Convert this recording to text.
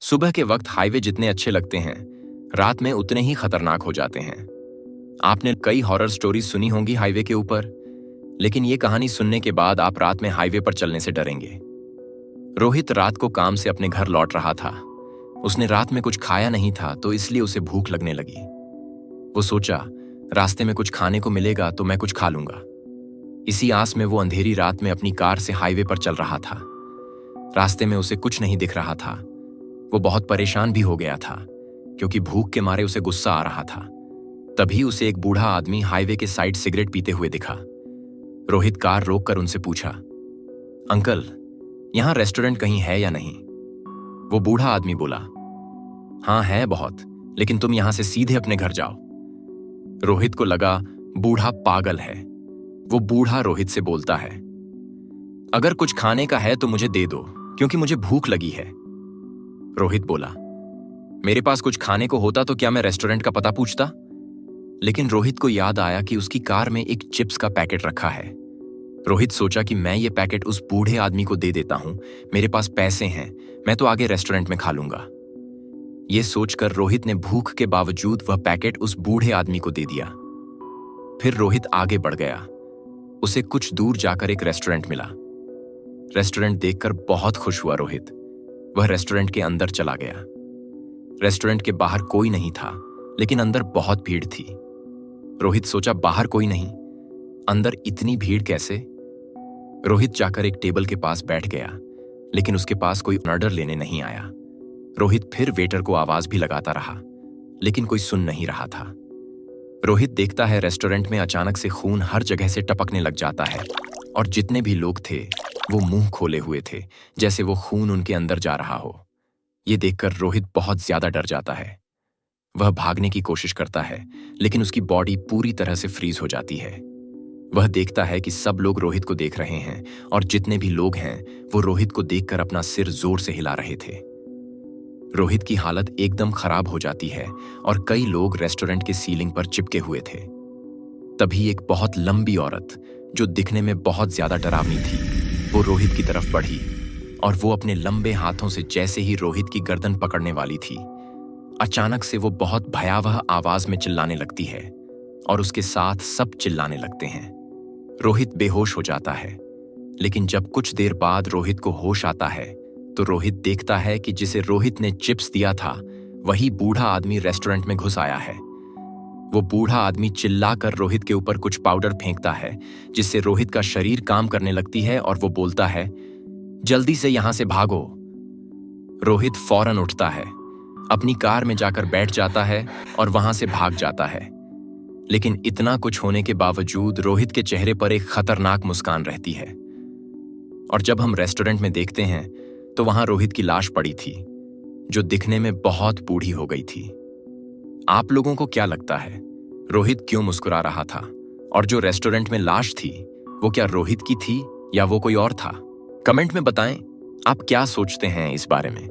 सुबह के वक्त हाईवे जितने अच्छे लगते हैं, रात में उतने ही खतरनाक हो जाते हैं। आपने कई हॉरर स्टोरीज सुनी होंगी हाईवे के ऊपर, लेकिन ये कहानी सुनने के बाद आप रात में हाईवे पर चलने से डरेंगे। रोहित रात को काम से अपने घर लौट रहा था। उसने रात में कुछ खाया नहीं था, तो इसलिए उसे भूख लगने लगी। वो सोचा, रास्ते में कुछ खाने को मिलेगा तो मैं कुछ खा लूंगा। इसी आस में वो अंधेरी रात में अपनी कार से हाईवे पर चल रहा था। रास्ते में उसे कुछ नहीं दिख रहा था। वो बहुत परेशान भी हो गया था, क्योंकि भूख के मारे उसे गुस्सा आ रहा था। तभी उसे एक बूढ़ा आदमी हाईवे के साइड सिगरेट पीते हुए दिखा। रोहित कार रोककर उनसे पूछा, अंकल, यहां रेस्टोरेंट कहीं है या नहीं? वो बूढ़ा आदमी बोला, हाँ है बहुत, लेकिन तुम यहां से सीधे अपने घर जाओ। रोहित को लगा बूढ़ा पागल है। वो बूढ़ा रोहित से बोलता है, अगर कुछ खाने का है तो मुझे दे दो, क्योंकि मुझे भूख लगी है। रोहित बोला, मेरे पास कुछ खाने को होता तो क्या मैं रेस्टोरेंट का पता पूछता? लेकिन रोहित को याद आया कि उसकी कार में एक चिप्स का पैकेट रखा है। रोहित सोचा कि मैं ये पैकेट उस बूढ़े आदमी को दे देता हूं, मेरे पास पैसे हैं, मैं तो आगे रेस्टोरेंट में खा लूंगा। ये सोचकर रोहित ने भूख के बावजूद वह पैकेट उस बूढ़े आदमी को दे दिया। फिर रोहित आगे बढ़ गया। उसे कुछ दूर जाकर एक रेस्टोरेंट मिला। रेस्टोरेंट देखकर बहुत खुश हुआ रोहित। वह रेस्टोरेंट के अंदर चला गया। रेस्टोरेंट के बाहर कोई नहीं था, लेकिन अंदर बहुत भीड़ थी। रोहित सोचा, बाहर कोई नहीं, अंदर इतनी भीड़ कैसे? रोहित जाकर एक टेबल के पास बैठ गया, लेकिन उसके पास कोई ऑर्डर लेने नहीं आया। रोहित फिर वेटर को आवाज भी लगाता रहा, लेकिन कोई सुन नहीं रहा था। रोहित देखता है रेस्टोरेंट में अचानक से खून हर जगह से टपकने लग जाता है, और जितने भी लोग थे वो मुंह खोले हुए थे, जैसे वो खून उनके अंदर जा रहा हो। ये देखकर रोहित बहुत ज्यादा डर जाता है। वह भागने की कोशिश करता है, लेकिन उसकी बॉडी पूरी तरह से फ्रीज हो जाती है। वह देखता है कि सब लोग रोहित को देख रहे हैं, और जितने भी लोग हैं वो रोहित को देखकर अपना सिर जोर से हिला रहे थे। रोहित की हालत एकदम खराब हो जाती है, और कई लोग रेस्टोरेंट के सीलिंग पर चिपके हुए थे। तभी एक बहुत लंबी औरत, जो दिखने में बहुत ज्यादा डरावनी थी, वो रोहित की तरफ बढ़ी, और वो अपने लंबे हाथों से जैसे ही रोहित की गर्दन पकड़ने वाली थी, अचानक से वो बहुत भयावह आवाज में चिल्लाने लगती है, और उसके साथ सब चिल्लाने लगते हैं। रोहित बेहोश हो जाता है, लेकिन जब कुछ देर बाद रोहित को होश आता है, तो रोहित देखता है कि जिसे रोहित ने चिप्स दिया था, वही बूढ़ा आदमी रेस्टोरेंट में घुस आया है। वो बूढ़ा आदमी चिल्लाकर रोहित के ऊपर कुछ पाउडर फेंकता है, जिससे रोहित का शरीर काम करने लगती है, और वो बोलता है, जल्दी से यहां से भागो। रोहित फौरन उठता है, अपनी कार में जाकर बैठ जाता है और वहां से भाग जाता है। लेकिन इतना कुछ होने के बावजूद रोहित के चेहरे पर एक खतरनाक मुस्कान रहती है। और जब हम रेस्टोरेंट में देखते हैं तो वहां रोहित की लाश पड़ी थी, जो दिखने में बहुत बूढ़ी हो गई थी। आप लोगों को क्या लगता है, रोहित क्यों मुस्कुरा रहा था? और जो रेस्टोरेंट में लाश थी, वो क्या रोहित की थी या वो कोई और था? कमेंट में बताएं, आप क्या सोचते हैं इस बारे में।